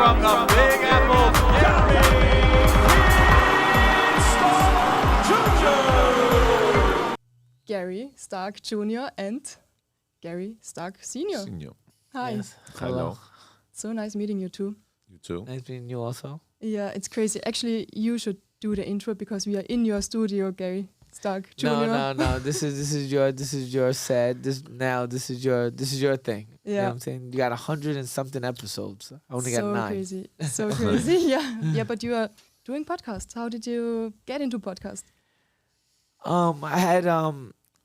from the Big Apple, Gary Stark Jr. and Gary Stark Sr. Hi. Yes. Hello. So nice meeting you too. You too. Nice meeting you also. Yeah, it's crazy. Actually, you should do the intro because we are in your studio, Gary Stark Jr. No. This is your set. This is your thing. Yeah. You know what I'm saying? You got 100 and something episodes. I only got 9. Crazy. So crazy. Yeah. Yeah, but you are doing podcasts. How did you get into podcast?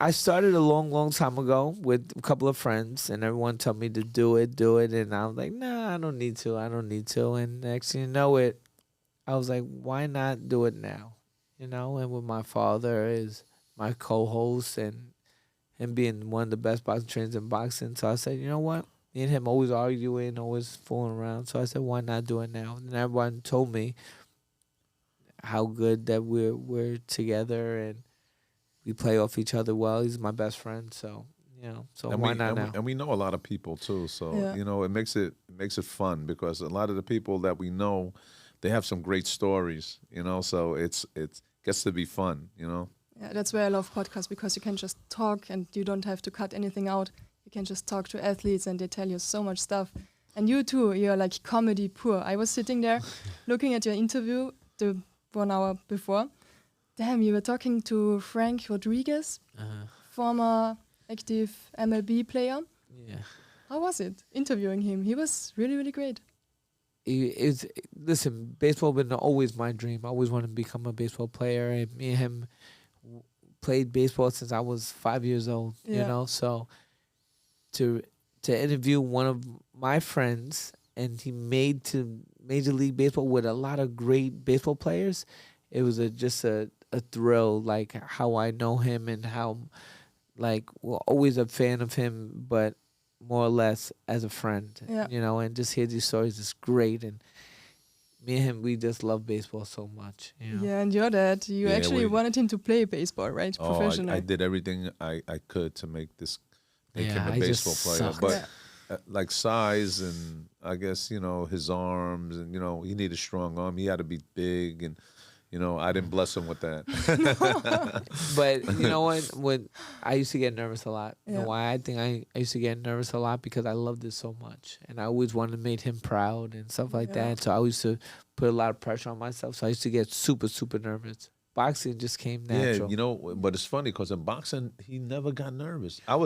I started a long time ago with a couple of friends, and everyone told me to do it, and I was like, nah, I don't need to. And next thing you know it, I was like, why not do it now? You know, and with my father is my co-host and him being one of the best boxing trainers in boxing. So I said, you know what? Me and him always arguing, always fooling around. So I said, why not do it now? And everyone told me how good that we're together and we play off each other well. He's my best friend, so why not now? And we know a lot of people too, so it makes it fun because a lot of the people that we know, they have some great stories, so it gets to be fun, Yeah, that's why I love podcasts because you can just talk and you don't have to cut anything out. You can just talk to athletes and they tell you so much stuff. And you too, you're like comedy poor. I was sitting there looking at your interview the 1 hour before. Damn, you were talking to Frank Rodriguez, former active MLB player. Yeah. How was it interviewing him? He was really, really great. Listen, baseball been always my dream. I always wanted to become a baseball player, and me and him played baseball since I was 5 years old. Yeah. So to interview one of my friends, and he made to Major League Baseball with a lot of great baseball players, it was just a thrill, like how I know him and how, like, we're always a fan of him, but more or less as a friend, and just hear these stories is great. And me and him, we just love baseball so much. Yeah, and your dad, you actually wanted him to play baseball, right? Professional. I did everything I could to make him a I baseball just player, sucked. but like size and I guess his arms and he needed a strong arm. He had to be big and. I didn't bless him with that. But you know what? When I used to get nervous a lot. You know why? I think I used to get nervous a lot because I loved it so much. And I always wanted to make him proud and stuff like that. So I used to put a lot of pressure on myself. So I used to get super, super nervous. Boxing just came natural. Yeah, but it's funny because in boxing, he never got nervous. I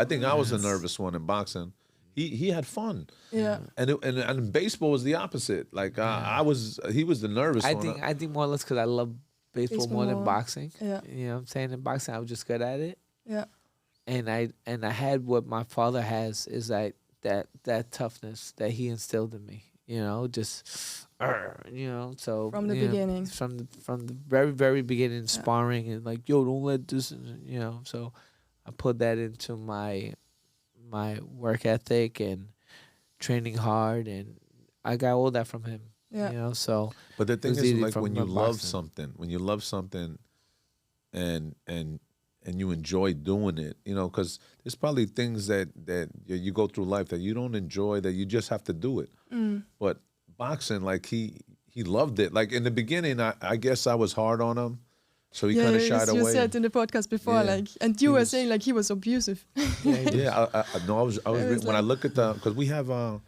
think I was the nervous one in boxing. He had fun. Yeah. And baseball was the opposite. Like he was the nervous one. I think more or less because I love baseball more than boxing. Yeah. You know what I'm saying? In boxing I was just good at it. Yeah. And I had what my father has is that toughness that he instilled in me. So from the beginning. From the very, very beginning, sparring and like, yo, don't let this so I put that into my work ethic and training hard, and I got all that from him. Yeah. So. But the thing is, like when you love something, and you enjoy doing it, because there's probably things that you go through life that you don't enjoy, that you just have to do it. But boxing, like he loved it. Like in the beginning, I guess I was hard on him. So he kind of shied away. You said in the podcast before, and you were saying like he was abusive. I was when I look at because we have the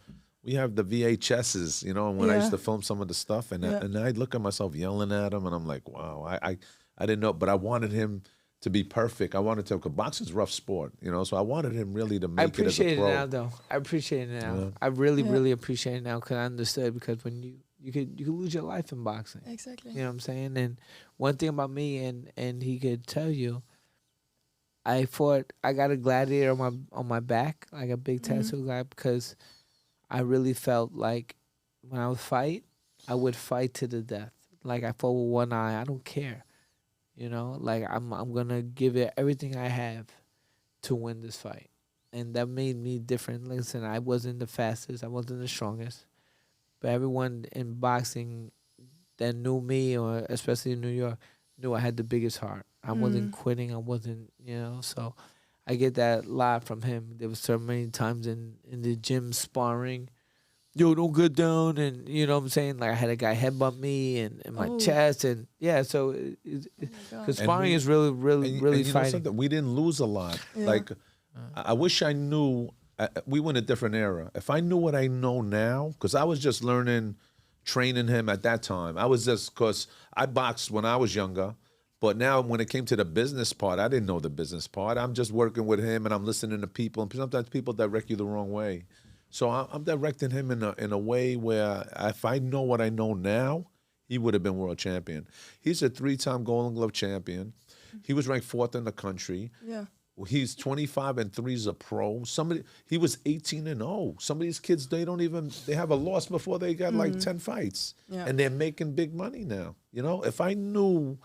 VHSs, and when I used to film some of the stuff, and I'd look at myself yelling at him, and I'm like, wow, I didn't know, but I wanted him to be perfect. I wanted to, because boxing's a rough sport, so I wanted him really to make it as a pro. I appreciate it now, though. I appreciate it now. I really appreciate it now because I understood, because when you could lose your life in boxing. Exactly. You know what I'm saying? And one thing about me, and he could tell you, I got a gladiator on my back, like a big tattoo guy, because I really felt like when I would fight, I would fight to the death. Like I fought with one eye. I don't care. Like I'm gonna give it everything I have to win this fight. And that made me different. Listen, I wasn't the fastest, I wasn't the strongest. But everyone in boxing that knew me, or especially in New York, knew I had the biggest heart. I wasn't quitting. I wasn't, so I get that a lot from him. There was so many times in the gym sparring yo, don't get down, and you know what I'm saying. Like I had a guy headbutt me and in my chest, and yeah. So because sparring is really and you know fighting. something, we didn't lose a lot. Like I wish I knew. We were in a different era. If I knew what I know now, because I was just learning, training him at that time. I was just, because I boxed when I was younger, but now when it came to the business part, I didn't know the business part. I'm just working with him and I'm listening to people, and sometimes people direct you the wrong way. So I'm directing him in a way where if I know what I know now, he would have been world champion. He's a 3-time Golden Glove champion. He was ranked 4th in the country. Yeah. He's 25-3 as a pro. He was 18-0. Some of these kids, they have a loss before they got like 10 fights. Yeah. And they're making big money now. You know, if I knew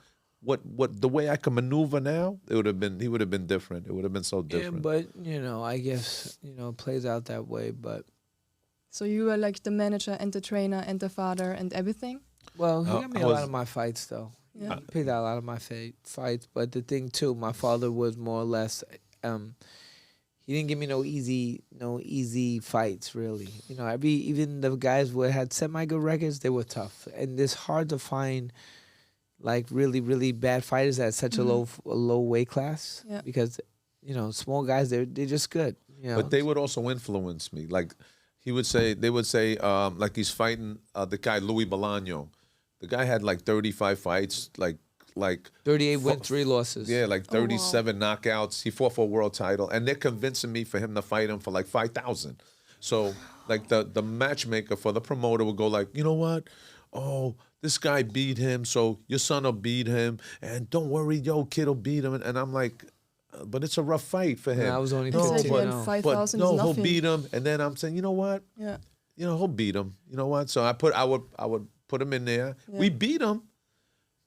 what the way I could maneuver now, he would have been different. It would have been so different. Yeah, but you know, I guess, you know, it plays out that way, but So you were like the manager and the trainer and the father and everything? well, he got me I a was- lot of my fights though. Yeah. He picked out a lot of my fights, but the thing too, my father was more or less he didn't give me no easy fights really. You know, even the guys who had semi good records, they were tough. And it's hard to find like really bad fighters at such a low weight class. Yeah. Because, you know, small guys they're just good. You know? But they would also influence me. Like they would say, like he's fighting the guy Louis Bolaño. The guy had like 35 fights, like 38 wins, 3 losses. yeah, like 37 knockouts. He fought for a world title, and they're convincing me for him to fight him for like 5,000. So like the matchmaker for the promoter would go like, you know what? Oh, this guy beat him, so your son will beat him, and don't worry, yo, kid will beat him. And I'm like, but it's a rough fight for him. And I was only It's like 15. when No. 5,000 But is no, he'll nothing. beat him. And then I'm saying, you know what? Yeah. You know, he'll beat him. You know what? So I would put him in there. Yeah. We beat him,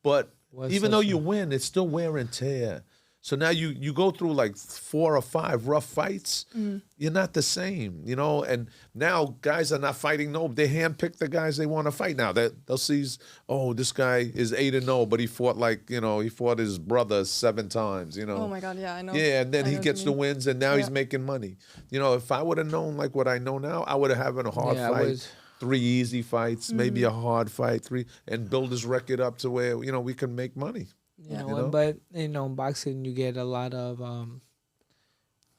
but What's even that though you for? win, it's still wear and tear. So now you go through like 4 or 5 rough fights. You're not the same, you know. And now guys are not fighting. No, they handpick the guys they want to fight. Now they'll see, oh, this guy is 8-0, but he fought he fought his brother 7 times, you know. Oh my God, yeah, I know. Yeah, and then I he know what gets you the mean. wins, and now he's Yeah. making money. You know, if I would have known like what I know now, I would have had a hard Yeah, I fight, was- 3 easy fights, maybe a hard fight, 3, and build his record up to where, you know, we can make money. You know, You know? but you know, in boxing you get a lot of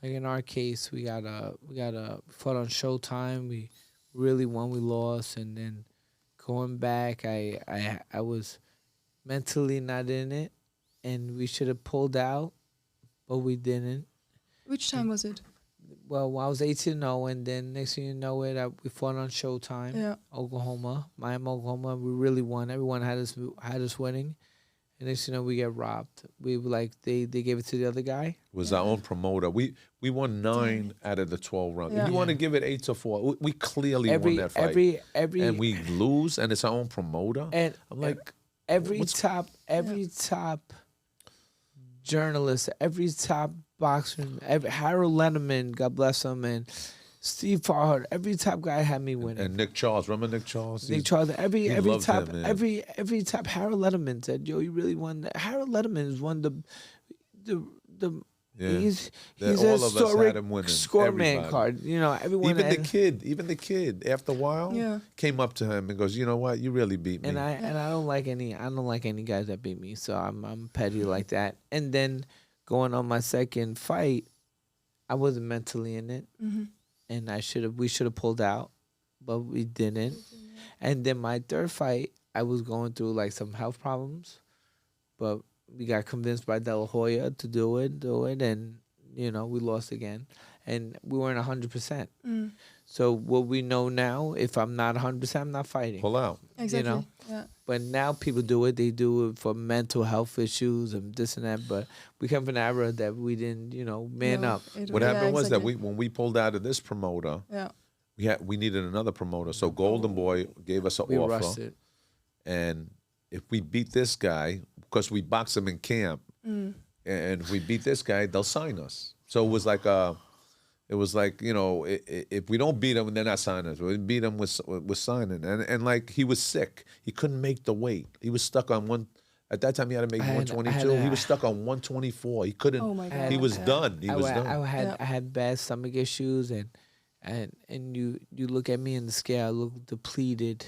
like in our case we got fought on Showtime. We really won, we lost, and then going back I was mentally not in it, and we should have pulled out, but we didn't. Which time was it? Well, I was 18-0, and then next thing you know it, we fought on Showtime, Yeah. Oklahoma, Miami, Oklahoma. We really won. Everyone had us winning. And next thing you know, we get robbed. We were like they gave it to the other guy. It was our own promoter. We won 9 out of the 12 rounds. Yeah. If you want to give it 8-4, we clearly won Every that fight. every and we lose, and it's our own promoter. and I'm like, every what's- top journalist, every top boxer, Harold Letterman, God bless him, and Steve Farhart, every top guy had me winning. and Nick Charles, remember Nick Charles? Nick Charles, every loved top, him, man. every top. Harold Letterman said, "Yo, you really won." That. Harold Letterman is one of the. Yeah. He's That a all of us had historic him winning, scoreman everybody. card. You know, everyone. Even had- the kid, after a while, Yeah. came up to him and goes, "You know what? You really beat me." and I don't like any guys that beat me, so I'm petty like that. And then going on my second fight, I wasn't mentally in it, and we should have pulled out, but we didn't. And then my third fight, I was going through like some health problems, but we got convinced by De La Hoya to do it, and you know we lost again, and we weren't 100%. So what we know now, if I'm not 100%, I'm not fighting. Pull out. Exactly. know? Yeah. But now people do it. They do it for mental health issues and this and that. But we come from an era that we didn't, man No, up. What yeah, happened was that exactly. when we pulled out of this promoter, Yeah. we needed another promoter. So Golden Boy gave us an We offer, rushed it. and if we beat this guy, because we box him in camp, and if we beat this guy, they'll sign us. So it was like if we don't beat him, they're not signing us. We beat him with signing, and like he was sick, he couldn't make the weight. He was stuck on one. At that time, he had to make I had 122. a- He was stuck on 124. He couldn't. Oh my God. He was Yeah. done. He was done. I had bad stomach issues, and and you look at me in the scale, I look depleted.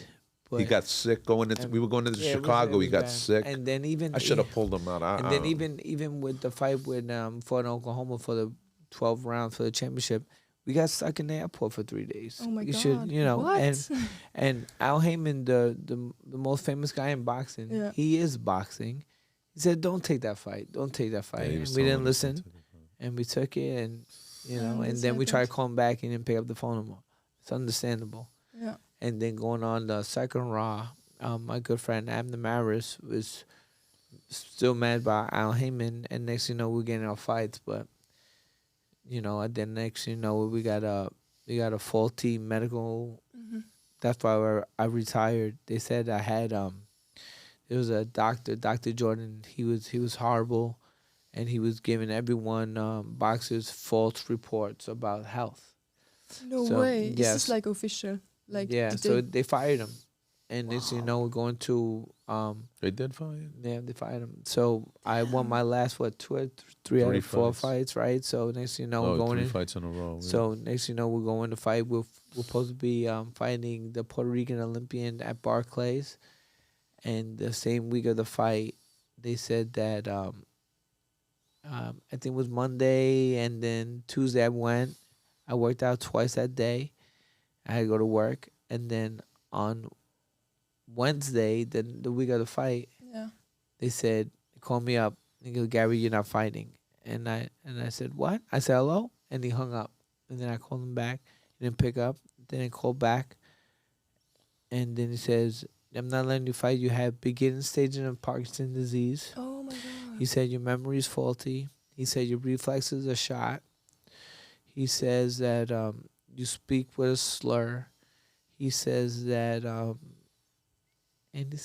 But He got sick going into. We were going into yeah, Chicago. it He was got bad. sick. And then even I should have pulled him out. and then even with the fight with fought in Oklahoma for the 12th round for the championship, we got stuck in the airport for 3 days. Oh my you God. should, you know, What? and Al Heyman, the most famous guy in boxing, Yeah. he is boxing. He said, "Don't take that fight. Don't take that fight." he And was we didn't telling us to listen, take it. and we took it, and you know, and this then we tried to happened. call him back, and he didn't pick up the phone anymore. It's understandable. Yeah. And then going on the second Raw, my good friend Abner Maris was still mad by Al Heyman, and next you know we're getting our fights, but you know, and then next you know we got a faulty medical. Mm-hmm. That's why I retired. They said I had there was a doctor, Dr. Jordan. He was horrible, and he was giving everyone boxers false reports about health. No So, way. Is yes. this like official? Like Yeah, did so they- they fired him, and next you know we're going to They did fine. yeah, they fired him. So I won my last three out Three of four fights. fights, right? So next you know we're going 3 in. fights in a row. Yeah. So next you know we're going to fight. We're supposed to be fighting the Puerto Rican Olympian at Barclays, and the same week of the fight, they said that I think it was Monday, and then Tuesday I went. I worked out twice that day. I had to go to work, and then on Wednesday, the week of the fight, Yeah. they said, call me up. They go, Gary, you're not fighting. And I said, what? I said, hello? And he hung up. And then I called him back. He didn't pick up. Then I called back. And then he says, I'm not letting you fight. You have beginning stages of Parkinson's disease. Oh my God. He said, your memory is faulty. He said, your reflexes are shot. He says that you speak with a slur. He says that, and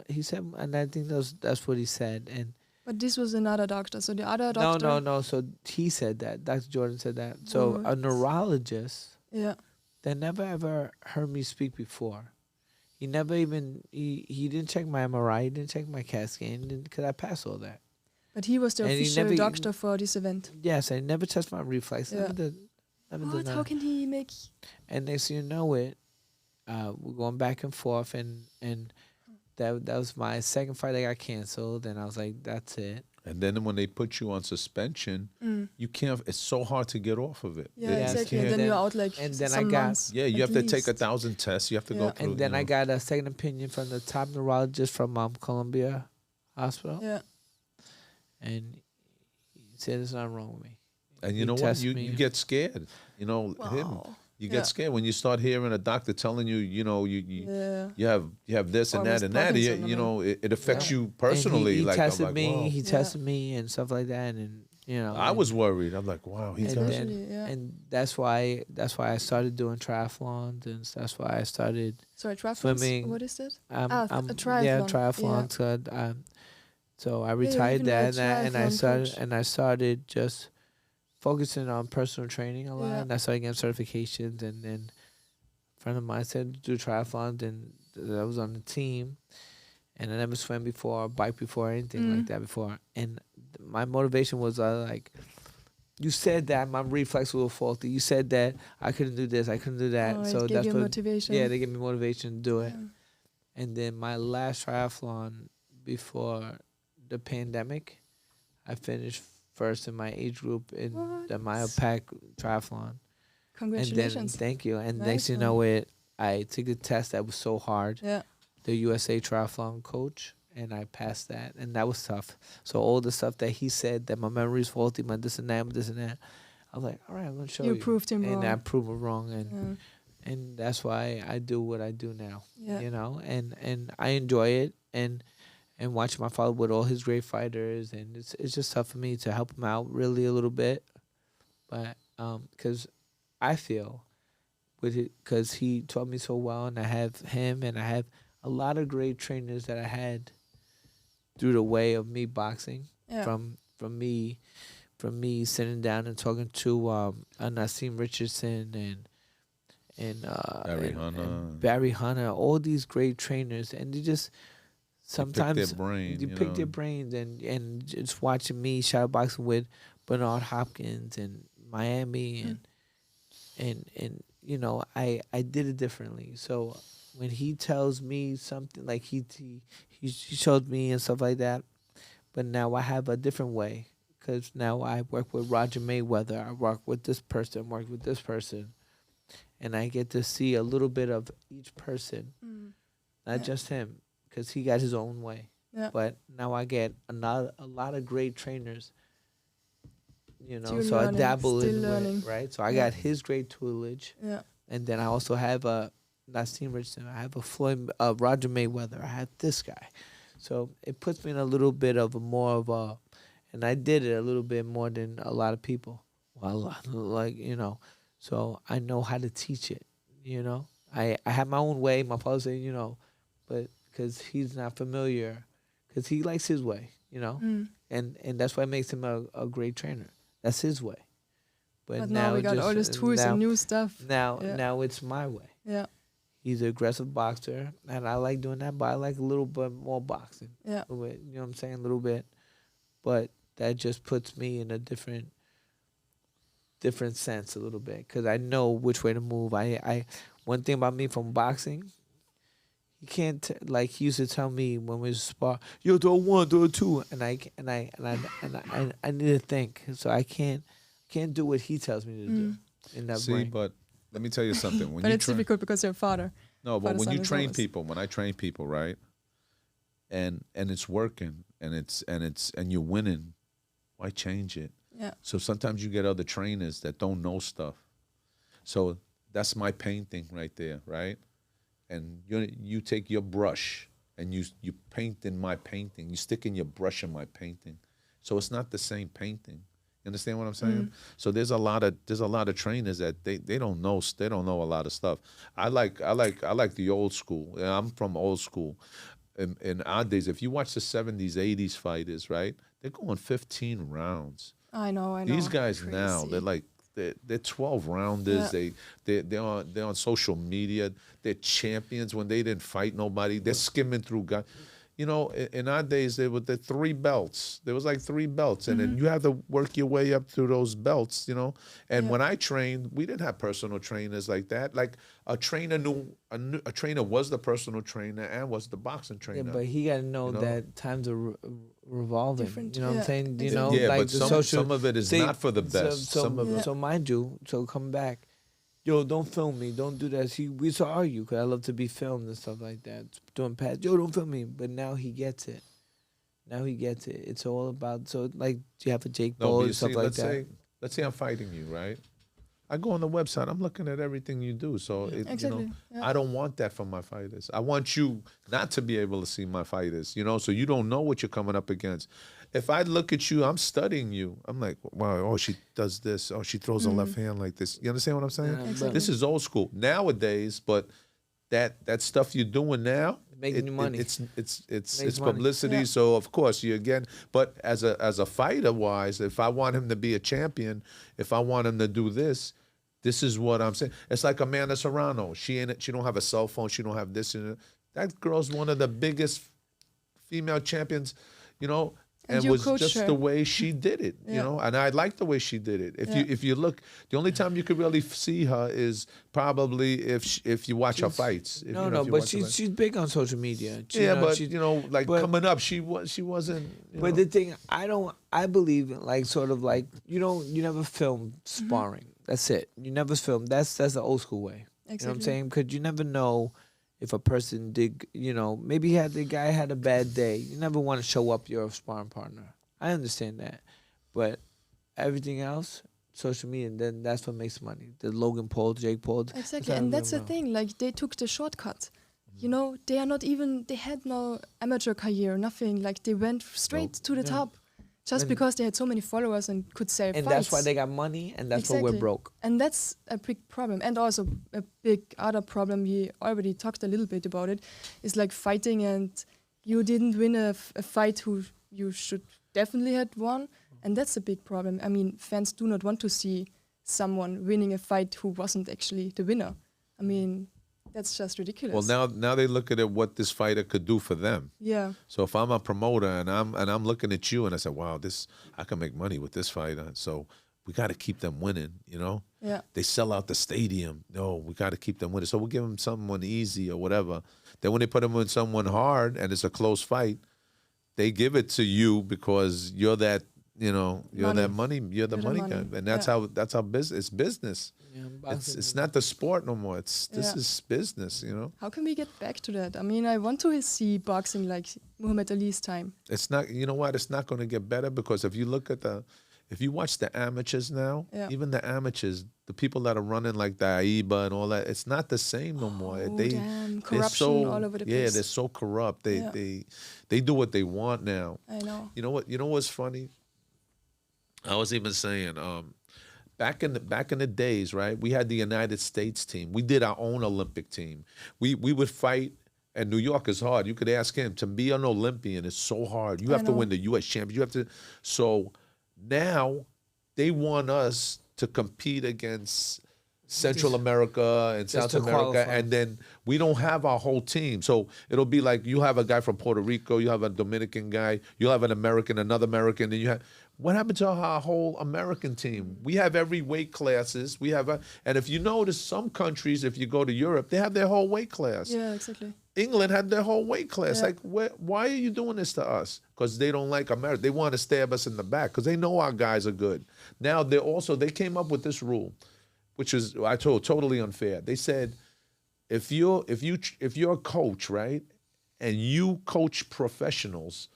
he said, and I think that's what he said. And But this was another doctor. So the other doctor. no. So he said that. Dr. Jordan said that. So a What? neurologist Yeah. that never ever heard me speak before. He never even he didn't check my MRI. He didn't check my CAT scan because I passed all that. But he was the And he official never- doctor for this event. Yes, I never touched my reflex. Yeah. Never did What? that. How can he make? And next thing you know it, we're going back and forth, and that was my second fight that got canceled, and I was like, that's it. And then when they put you on suspension, you can't. It's so hard to get off of it. Yeah, Yes, exactly. and And then then- you're out like and then I some got- months. Yeah, you at have to take least. 1,000 tests. You have to go Yeah. through. And then you I know. got a second opinion from the top neurologist from Columbia Hospital, Yeah. and he said there's nothing wrong with me. And you he know what? tests You me. get scared. You know him. Wow. You Yeah. get scared when you start hearing a doctor telling you, you know, Yeah. you have this and Almost that and that. Parkinson, I You know, it affects you And personally. he like tested I'm like, me. wow. He Yeah. tested me and stuff like that, and you know, I and- was worried. I'm like, wow, he's and got then- Especially, yeah. and that's why I started doing triathlons, and that's why I started Sorry, triathlons? swimming. What is that? a triathlon. triathlon. So I you retired even that, were a and I triathlon started coach. and I started just focusing on personal training a lot, Yeah. and I started getting certifications. And then a friend of mine said to do triathlons, and I was on the team, and I never swam before, or bike before, or anything like that before. And my motivation was like, you said that my reflex was faulty. You said that I couldn't do this, I couldn't do that. Oh, So it gave that's you what. motivation. Yeah, they gave me motivation to do it. Yeah. And then my last triathlon before the pandemic, I finished first in my age group in the mile What? pack triathlon. Congratulations. And then thank you. And Nice next you one. know it, I took a test that was so hard. Yeah. The USA triathlon coach, and I passed that, and that was tough. So all the stuff that he said that my memory is faulty, my this and that, I was like, all right, I'm gonna show you. You proved him and I wrong. proved him wrong, and Yeah. and that's why I do what I do now. Yeah. You know, and I enjoy it, and watching my father with all his great fighters, and it's just tough for me to help him out really a little bit, but because I feel with it, because he taught me so well, and I have him, and I have a lot of great trainers that I had through the way of me boxing, Yeah. from me sitting down and talking to Nassim Richardson and Barry and Hunter. Barry Hunter, all these great trainers, and they just sometimes their brain, you you pick know. their brains, and just watching me shadow boxing with Bernard Hopkins and Miami, and you know, I did it differently. So when he tells me something, like he showed me and stuff like that, but now I have a different way because now I work with Roger Mayweather. I work with this person, work with this person, and I get to see a little bit of each person, not just him, because he got his own way. Yeah. But now I get a lot of great trainers, you know. Still so learning, I dabble still in learning. it, right? So I Yeah. got his great tutelage, Yeah. and then I also have not Steve Richardson. I have Roger Mayweather. I have this guy, so it puts me in a little bit of a more of a, and I did it a little bit more than a lot of people. Well, like, you know, so I know how to teach it. You know, I have my own way. My father said, you know, but because he's not familiar, because he likes his way, you know, and that's what makes him a great trainer. That's his way. But now we got all these tools and new stuff. Now it's my way. Yeah. He's an aggressive boxer, and I like doing that, but I like a little bit more boxing. Yeah. A little bit, you know what I'm saying? A little bit. But that just puts me in a different sense a little bit, because I know which way to move. One thing about me from boxing, you can't, like, he used to tell me when we spar, yo, throw one, throw two, and I need to think, so I can't do what he tells me to do in that brain. But let me tell you something. When But you it's difficult because you're a father. No, but when Father-son you is train always- people, when I train people, right, and it's working, and you're winning, why change it? Yeah. So sometimes you get other trainers that don't know stuff. So that's my painting right there, right? And you take your brush and you paint in my painting. You stick in your brush in my painting. So it's not the same painting. You understand what I'm saying? So there's a lot of trainers that they don't know a lot of stuff. I like the old school. I'm from old school. In our days, if you watch the 70s, 80s fighters, right? They're going 15 rounds. I know. These guys Crazy. now, they're 12 rounders. Yeah. They're on social media. They're champions when they didn't fight nobody. They're skimming through guys. You know, in our days, there were the 3 belts. There was like 3 belts, and then you have to work your way up through those belts, you know. And when I trained, we didn't have personal trainers like that. Like a trainer a trainer was the personal trainer and was the boxing trainer. Yeah, but he got to know that times are revolving. Different, you know what I'm saying? You exactly. know, Yeah, like but the some social, of it is not for the best. So mind you, so come back. Yo, don't film me. Don't do that. We used to argue because I love to be filmed and stuff like that. Doing past, yo, don't film me. But now he gets it. It's all about, so like, you have a Jake Paul and stuff like that. Let's say I'm fighting you, right? I go on the website. I'm looking at everything you do. So Exactly. I don't want that from my fighters. I want you not to be able to see my fighters. You know, so you don't know what you're coming up against. If I look at you, I'm studying you. I'm like, wow, oh, she does this. Oh, she throws a left hand like this. You understand what I'm saying? Yeah, exactly. This is old school nowadays, but that stuff you're doing now, Making you money. It's Makes money. publicity. Yeah. So of course you again. But as a fighter wise, if I want him to be a champion, if I want him to do this, this is what I'm saying. It's like Amanda Serrano. She don't have a cell phone. She don't have this. That girl's one of the biggest female champions, you know. And you was coach just her. the way she did it, you know. And I like the way she did it. If you look, the only time you could really see her is probably if you watch her fights. But she's big on social media. Coming up, she wasn't. But the thing, I believe in, like, sort of like, you never film sparring. That's it. You never film. That's the old school way. Exactly. You know what I'm saying? Because you never know if a person did, maybe the guy had a bad day. You never want to show up your sparring partner. I understand that. But everything else, social media, and then that's what makes money. The Logan Paul, Jake Paul. Exactly, and that's the thing. Like, they took the shortcut. You know, they had no amateur career, nothing. Like, they went straight to the top. Just because they had so many followers and could sell and fights. That's why they got money, and that's why we're broke. And that's a big problem. And also a big other problem, we already talked a little bit about it, is like fighting and you didn't win a fight who you should definitely had won. And that's a big problem. I mean, fans do not want to see someone winning a fight who wasn't actually the winner. I mean, that's just ridiculous. Well, now they look at it, what this fighter could do for them. Yeah. So if I'm a promoter and I'm looking at you and I say, wow, I can make money with this fighter. So we got to keep them winning, you know? Yeah. They sell out the stadium. No, we got to keep them winning. So we'll give them someone easy or whatever. Then when they put them in someone hard and it's a close fight, they give it to you because you're that, you know, you're that money, you're the money guy. And that's how business, it's business. Yeah, it's not the sport no more. This is business, you know? How can we get back to that? I mean, I want to see boxing like Muhammad Ali's time. It's not, you know what? It's not going to get better because if you look at if you watch the amateurs now, even the amateurs, the people that are running like the AIBA and all that, it's not the same no more. Damn. Corruption all over the place. Yeah, they're so corrupt. They do what they want now. I know. You know what? You know what's funny? I was even saying, back in the days, right? We had the United States team. We did our own Olympic team. We would fight. And New York is hard. You could ask him to be an Olympian. It's so hard. You have to win the U.S. championship. You have to. So now they want us to compete against Central America and South America, and then we don't have our whole team. So it'll be like you have a guy from Puerto Rico, you have a Dominican guy, you'll have an American, another American, and you have. What happened to our whole American team? We have every weight classes. We have, and if you notice, some countries, if you go to Europe, they have their whole weight class. Yeah, exactly. England had their whole weight class. Like, why are you doing this to us? Because they don't like America. They want to stab us in the back because they know our guys are good. Now they came up with this rule, which is totally unfair. They said, if you're a coach, right, and you coach professionals,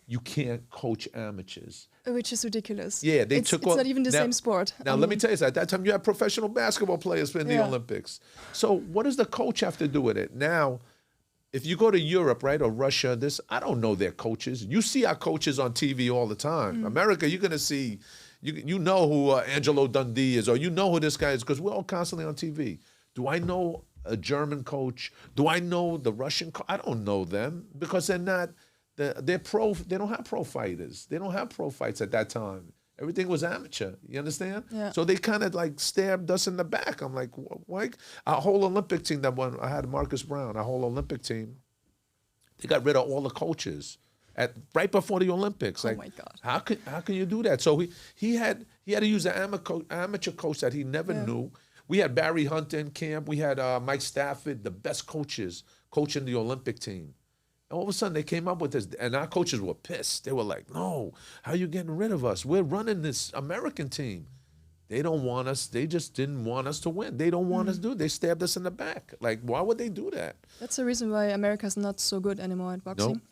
you can't coach amateurs. Which is ridiculous. Yeah, it's not even the same sport. Now, let me tell you something. At that time, you had professional basketball players in the Olympics. So what does the coach have to do with it? Now, if you go to Europe, right, or Russia, I don't know their coaches. You see our coaches on TV all the time. America, you're going to see, you know who Angelo Dundee is, or you know who this guy is, because we're all constantly on TV. Do I know a German coach? Do I know the Russian coach? I don't know them because they're not... They're pro. They don't have pro fighters. They don't have pro fights at that time. Everything was amateur. You understand? Yeah. So they kind of like stabbed us in the back. I'm like, why? Our whole Olympic team that won. I had Marcus Brown. Our whole Olympic team. They got rid of all the coaches right before the Olympics. Like, oh my God! How can you do that? So he had to use an amateur coach that he never knew. We had Barry Hunter in camp. We had Mike Stafford, the best coaches coaching the Olympic team. And all of a sudden, they came up with this, and our coaches were pissed. They were like, no, how are you getting rid of us? We're running this American team. They don't want us. They just didn't want us to win. They don't want us to do it. They stabbed us in the back. Like, why would they do that? That's the reason why America's not so good anymore at boxing.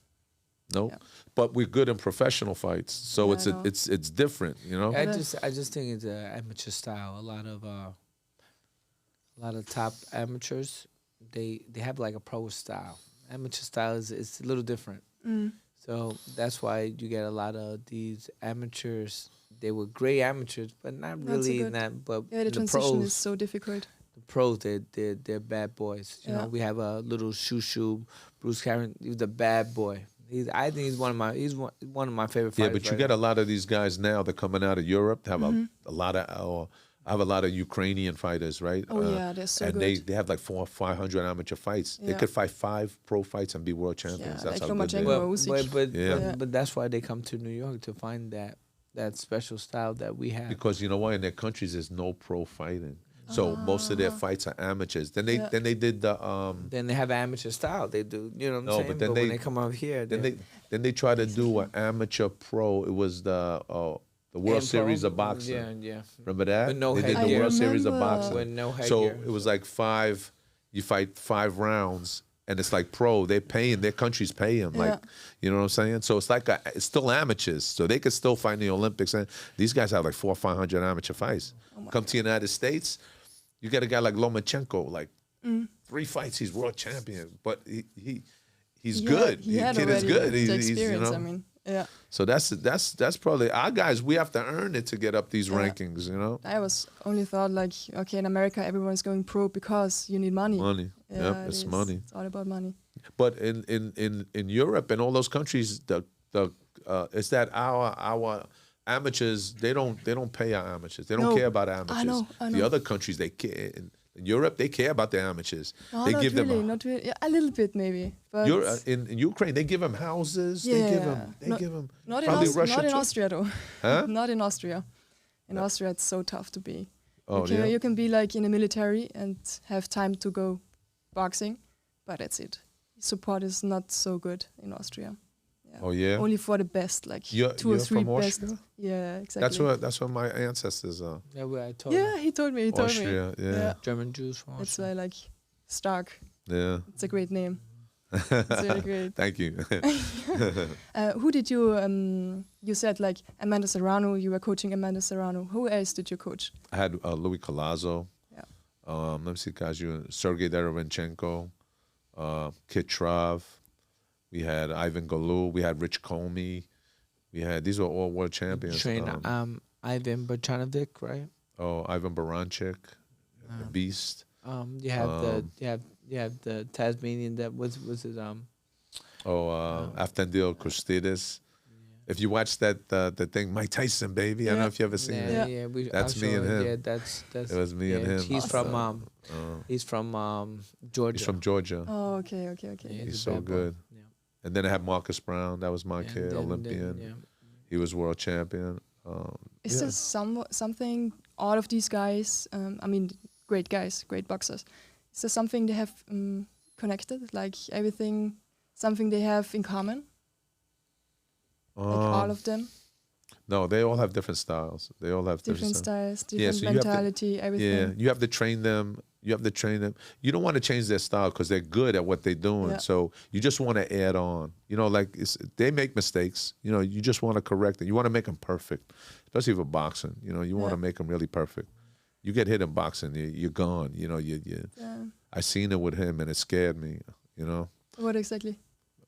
No. Yeah. But we're good in professional fights. So it's different, you know? I just think it's an amateur style. A lot of top amateurs, they have like a pro style. Amateur style is a little different. So that's why you get a lot of these amateurs. They were great amateurs, but not really in that. But the transition is so difficult. The pros, they're bad boys. You know, we have a little shoo, Bruce Cameron. He was a bad boy. I think he's one of my favorite fighters. Yeah, but you get a lot of these guys now that coming out of Europe. They have a lot of. I have a lot of Ukrainian fighters, right? Oh, yeah, they're so good. And they have like 400 or 500 amateur fights. Yeah. They could fight 5 pro fights and be world champions. Yeah, that's like how good they are. But that's why they come to New York to find that special style that we have. Because you know why? In their countries, there's no pro fighting. So most of their fights are amateurs. Then they did the... Then they have amateur style. They do, you know what I'm saying? But when they come out here... Then they try to do an amateur pro. It was the World Series of Boxing. Yeah. Remember that? With no they headgear. did the World Series of Boxing. With no headgear. So it was like you fight 5 rounds, and it's like pro. They're paying, their countries pay them. Like, you know what I'm saying? So it's like it's still amateurs. So they could still fight in the Olympics. And these guys have like 400 or 500 amateur fights. Come to the United States, you get a guy like Lomachenko, like 3 fights, he's world champion. But he's good. He had kid is good. The experience, you know? I mean. Yeah. So that's probably our guys. We have to earn it to get up these rankings, you know. I only thought like, okay, in America everyone's going pro because you need money. Money. Yeah, it's money. It's all about money. But in Europe and all those countries, it's that our amateurs they don't pay our amateurs. They don't care about amateurs. I know. The other countries they care. In Europe, they care about their amateurs. No, they not give really, them not really. Yeah, a little bit maybe. But in Ukraine, they give them houses. Yeah, they give them. Not probably in Russia not in too. Austria though. Huh? Not in Austria. In Austria, it's so tough to be. Oh, yeah? You can be like in the military and have time to go boxing, but that's it. Support is not so good in Austria. Yeah. Oh, yeah? Only for the best, like You're 2 or 3 from best. Austria? Yeah, exactly. That's what my ancestors are. Yeah, I told you. Yeah, he told me. He told Austria, me. yeah. German Jews from That's Austria. why I like Stark. Yeah. It's a great name. It's really great. Thank you. Who did you? You said like Amanda Serrano. You were coaching Amanda Serrano. Who else did you coach? I had Louis Collazo. Yeah. Let me see, guys. Sergey Derevenchenko, Kit Trav. We had Ivan Galou. We had Rich Comey. These were all world champions. Train Ivan Bojanovic, right? Oh, Ivan Baranchik, Beast. You have the Tasmanian that was it Aftandil Kostidis. If you watch that the thing, Mike Tyson, baby. I don't know if you ever seen it. Yeah. That's me and him. Yeah, that's It was me and him. He's Awesome. from Georgia. He's from Georgia. Oh, okay. Yeah, He's a so bad boy. good. Yeah. And then I had Marcus Brown. That was my Yeah, kid, then- Olympian. yeah. He was world champion. Is there something all of these guys? I mean, great guys, great boxers. Is there something they have connected? Like everything, something they have in common? Like all of them? No, they all have different styles. They all have Different styles. styles, different so you have to- mentality, everything. Yeah, you have to train them. You don't want to change their style because they're good at what they're doing. Yeah. So you just want to add on. Like they make mistakes. You just want to correct it. You want to make them perfect, especially for boxing. You want to make them really perfect. You get hit in boxing, you're gone. Yeah. I seen it with him, and it scared me. What exactly?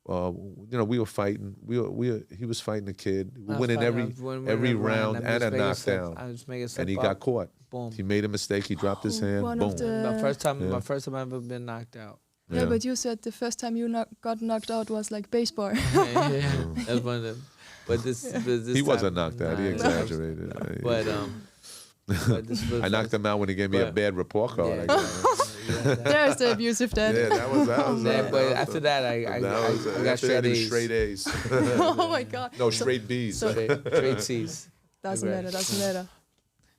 We were fighting. He was fighting a kid. We I was winning fighting, every round I'm and just a making knockdown. I was making And he stuff got up. caught. Boom. He made a mistake. He dropped his hand. one Boom. of the- My first time Yeah. I've ever been knocked out. Yeah, but you said the first time you got knocked out was like baseball. yeah, that's one of them. But this He time, wasn't knocked out. He nah, exaggerated. But this was I knocked him out when he gave me a but- bad report card. Yeah. I guess. There's the abusive dad. Yeah, that was. Yeah, but after that, I got straight A's. Straight A's. Oh my God. No, straight B's. So Straight C's. doesn't Congrats. matter.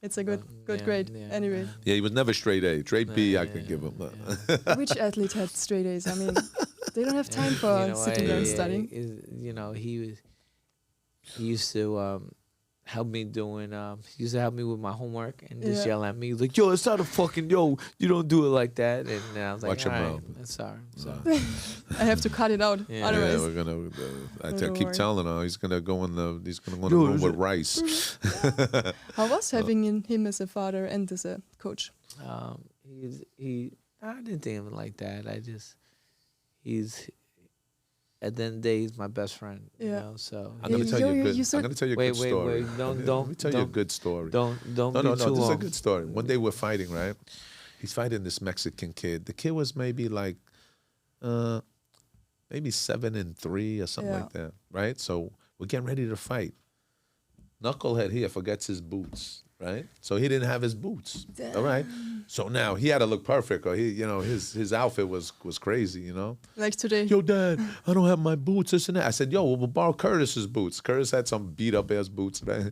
It's a good Yeah, grade. yeah. Anyway, Yeah, he was never straight A. Straight B, I could give him. which athlete had straight A's? I mean, they don't have time for sitting there and studying. He used to help me doing. He used to help me with my homework and just Yeah. yell at me. He was like, "Yo, it's not a fucking yo. You don't do it like that." And then I was like, Watch your "All right, mouth. I'm sorry." I have to cut it out. Yeah. Yeah, Otherwise, we're gonna. Don't keep worry. telling her he's gonna go in the room with rice. how was having him as a father and as a coach? I didn't think of it like that. He's at the end of the day, he's my best friend. You Yeah. know, so I'm gonna You- tell you a you- good. you said- I'm gonna tell you a Wait, good wait, story. wait, don't- Let me tell you a don't- good story. don't No, be no, too no. This is a long. good story. One day we're fighting, right? He's fighting this Mexican kid. The kid was maybe like, maybe 7-3 or something Yeah. like that, right? So we're getting ready to fight. Knucklehead here forgets his boots, right? So he didn't have his boots. All right. So now he had to look perfect, or his outfit was crazy, Like today. Yo, Dad, I don't have my boots, this and that. I said, yo, we'll borrow Curtis's boots. Curtis had some beat up ass boots, man.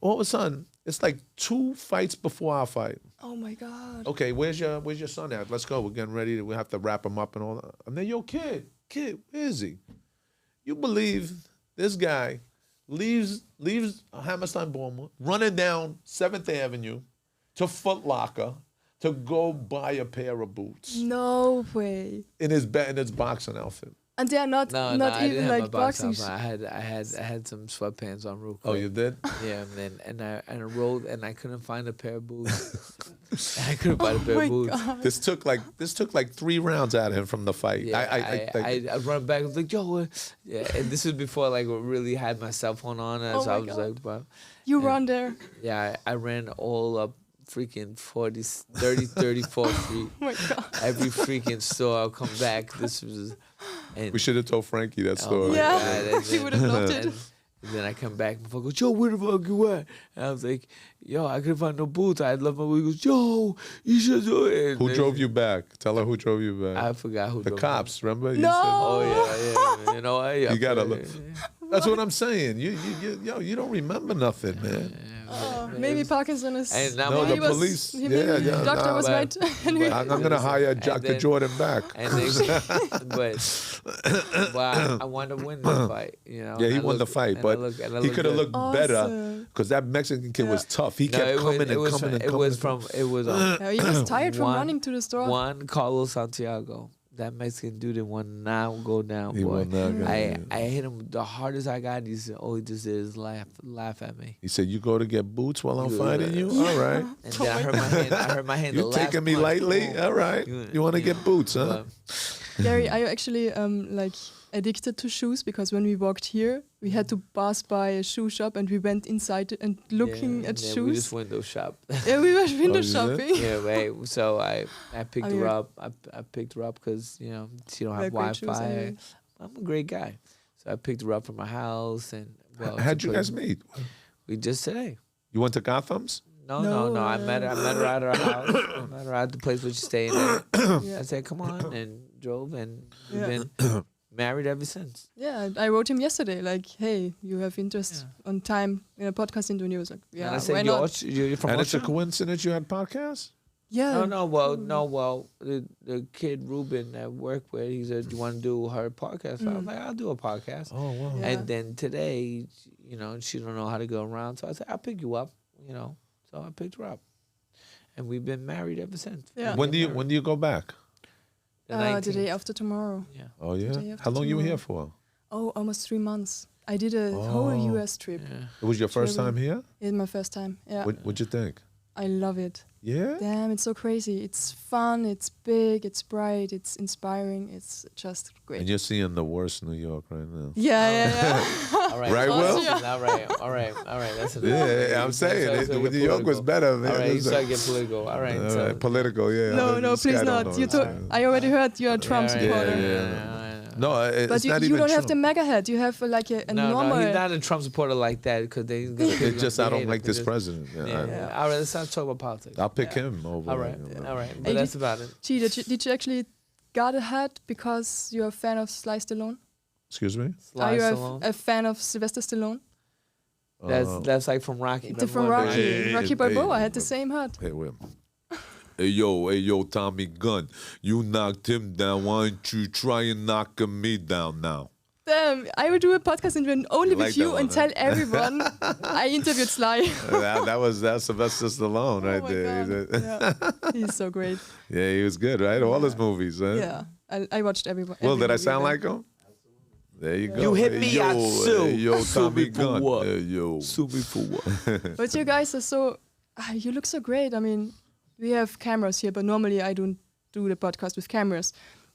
All of a sudden, it's like 2 fights before our fight. Oh my God. Okay, where's your son at? Let's go. We're getting ready. We have to wrap him up and all that. And then, yo, kid, where is he? You believe this guy leaves Hammerstein Bournemouth, running down 7th Avenue to Foot Locker to go buy a pair of boots No way. in his boxing outfit. And they are not I even didn't have my like boxing boxing. outfit. I had some sweatpants on real quick. Oh, you did? Yeah, man, and I rolled and I couldn't find a pair of boots. I couldn't find a pair Oh of my boots. God. This took like 3 rounds out of him from the fight. Yeah, I run back. I was like, yo, yeah. And this was before like I really had my cell phone on, and Oh so I my was God. like, wow. You Yeah. run there. Yeah, I ran all up freaking 34th Street. Oh my God. Every freaking store. I'll come back. This was. And, We should have told Frankie that oh story. my Yeah. God, and He then- would have loved it. And then I come back, and goes, yo, where the fuck you at? And I was like, yo, I couldn't find no boots. I love my boots. He goes, yo, you should do it. Who And drove you back? Tell her who drove you back. I forgot who The drove me. cops, remember? You No. Oh, yeah. You know, You gotta look. look. That's what I'm saying. You don't remember nothing, man. Maybe Parkinson is. And now No, my- the police. The doctor was But- right. I'm gonna hire Dr. then- Jordan back. And they, but I wanted to win the fight, you know. Yeah, he and I won the looked- fight, and I but looked- and I he looked could have good. looked better Awesome. because that Mexican kid was tough. He No, kept it coming was, and it was coming from, and it coming. was from it was Yeah, he was tired from One- running to the store. Juan Carlos Santiago. That Mexican dude didn't want to now go down, He boy. will not go down. I hit him the hardest I got. He said, all he just did is laugh at me. He said, "You go to get boots while I'm Yeah. fighting you. All right, And then I hurt my hand. the you last taking me punch. lightly. Boom. All right, you want to get boots, huh?" Gary, are you actually like addicted to shoes? Because when we walked here, we had to pass by a shoe shop and we went inside it and looking at yeah, shoes. We just window shop. Yeah, we were window you did? shopping. Yeah, right. So I picked Oh, her you're- up. I picked her up because you know she don't have They're great shoes Wi-Fi. anyway. I'm a great guy, so I picked her up from my house and well. How'd to you put- guys meet? We just today. You went to Gotham's? No. No, I met her at her house. I met her at the place where she's staying at. Yeah. I said, "Come on," and drove, and we've Yeah. been married ever since. Yeah, I wrote him yesterday, like, hey, you have interest on time in a podcast interview. And he was like, yeah, and I why said, not? "You're from And it's a Austria?" coincidence you had podcasts? Yeah. No. Well, the kid Ruben at work with, he said, "Do you want to do her podcast?" So I was like, "I'll do a podcast." Oh wow. Yeah. And then today, you know, she don't know how to go around, so I said, "I'll pick you up," you know. So I picked her up, and we've been married ever since. Yeah. When do you go back? The The 19th. day after tomorrow. Yeah. Oh yeah. Day after How long you were here tomorrow. for? Oh, almost 3 months. I did a whole Oh. US trip. Yeah. It was your first Traveling. time here? It's my first time. Yeah. What'd you think? I love it. Yeah. Damn, it's so crazy. It's fun, it's big, it's bright, it's inspiring. It's just great. And you're seeing the worst New York right now. Yeah. All right. Right, so- Will? All right. That's enough. Yeah, I'm saying it. New York was better, man. All right, you It's start getting political. All right. all so- right, political, yeah. No, This please guy don't not. know You this. I already heard you're a Trump supporter. No, it's But not you even don't have true. the mega head. You have like a normal. No, he's not a Trump supporter like that because they. It's just I don't like this president. Yeah, Yeah. All right, let's not talk about politics. I'll pick him over. All right, you know. all right, Hey, but that's did- about it. Gee, did you actually got a hat because you're a fan of Sly Stallone? Excuse me? Are Sly you Stallone. a fan of Sylvester Stallone? That's like from Rocky. From Remember when Rocky. they- Hey, Rocky hey, Balboa hey. had the same hat. Hey, wait. Hey, yo, Tommy Gunn. You knocked him down. Why don't you try and knocking me down now? Damn, I will do a podcast interview only You with like you that and one, tell everyone I interviewed Sly. That's Sylvester Stallone right Oh my there. God. Yeah. He's so great. Yeah, he was good, right? All his movies, huh? Yeah, I watched everyone. Well, every did I movie sound of like him? There you go. You hit Hey, me, yo, I sue. Hey, yo, Sue Tommy me for Gunn. what? Hey, yo. Sue me for what? But you guys are so. You look so great. I mean, we have cameras here, but normally I don't do the podcast with cameras.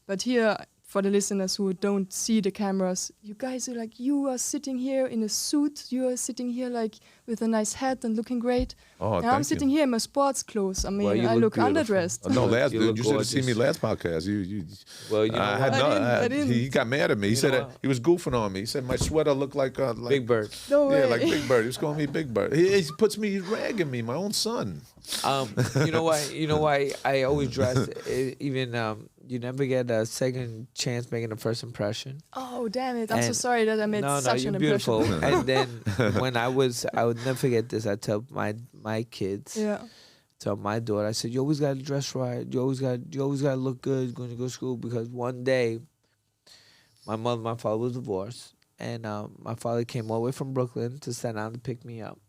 But here, for the listeners who don't see the cameras, you guys are like, you are sitting here in a suit. You are sitting here like with a nice hat and looking great. Oh, and I'm sitting here in my sports clothes. I mean, Well, you I look look beautiful. underdressed. No, last You look you should have seen me gorgeous. last podcast. You Well, you know I what? had no. I didn't. He got mad at me. He You said know that what? he was goofing on me. He said my sweater looked like Big Bird. No way. Yeah, like Big Bird. He was calling me Big Bird. He puts me, he's ragging me, my own son. You know why? You know why I always dress. Even you never get a second chance making a first impression. Oh, damn it. I'm so And- sorry that I made No, such you're an beautiful. impression. And then when I would never forget this. I tell my kids, Yeah. tell my daughter, I said, you always got to dress right. You always got to look good when you go to school, because one day my father was divorced, and my father came all the way from Brooklyn to Staten Island to pick me up.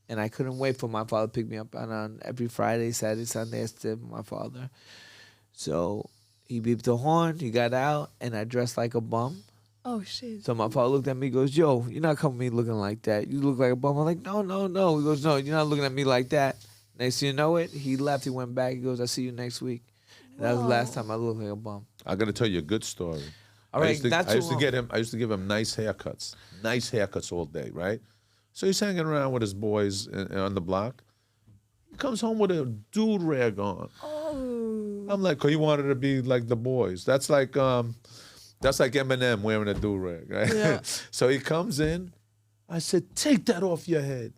And I couldn't wait for my father to pick me up. And on every Friday, Saturday, Sunday, I stayed with my father. So he beeped the horn, he got out, and I dressed like a bum. Oh, shit. So my father looked at me, goes, yo, you're not coming at me looking like that. You look like a bum. I'm like, no. He goes, no, you're not looking at me like that. Next thing you know it, he left, he went back. He goes, I'll see you next week. And that was the last time I looked like a bum. I got to tell you a good story. All right, I used to give him nice haircuts all day, right? So he's hanging around with his boys on the block. He comes home with a dude rag on. Oh. I'm like, 'cause he wanted to be like the boys. That's like Eminem wearing a do rag, right? Yeah. So he comes in. I said, take that off your head.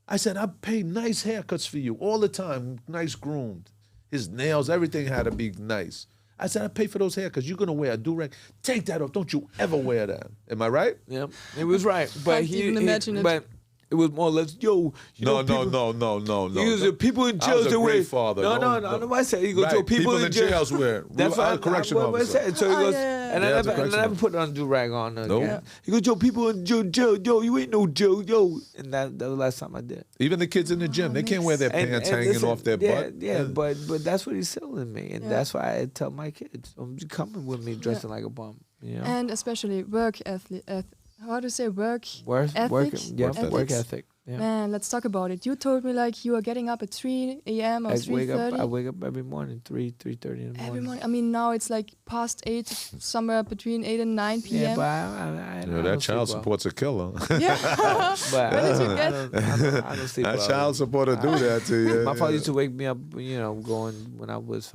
I said, I pay nice haircuts for you all the time, nice groomed. His nails, everything had to be nice. I said, I pay for those hair because you're gonna wear a do-rag. Take that off. Don't you ever wear that. Am I right? Yeah, it was right. But Can't even imagine it. But it was more or less, yo. No. He was people in jails I was a that wear. great father. No. I said he goes, Right. yo, people in jails wear. That's what correction what I officer. said. So he goes, and I never put on do rag on again. Nope. He goes, yo, people in jail, yo, you ain't no jail, yo. And that was the last time I did. Even the kids in the gym, they can't wear their pants hanging listen, off their butt. Yeah, but that's what he's selling me, and that's why I tell my kids, "Don't coming with me dressing like a bum." You know? And especially work ethic. How to say work Work ethic. Yeah. Man, let's talk about it. You told me like you are getting up at 3 a.m. or 3:30. I wake up every morning, 3:30 in the morning. Every morning. I mean, now it's like past 8, somewhere between 8 and 9 p.m. Yeah, but I You know, that child support's a killer. Yeah. But Where did you get? I don't sleep That well. child support will do that to you. My father used to wake me up, going when I was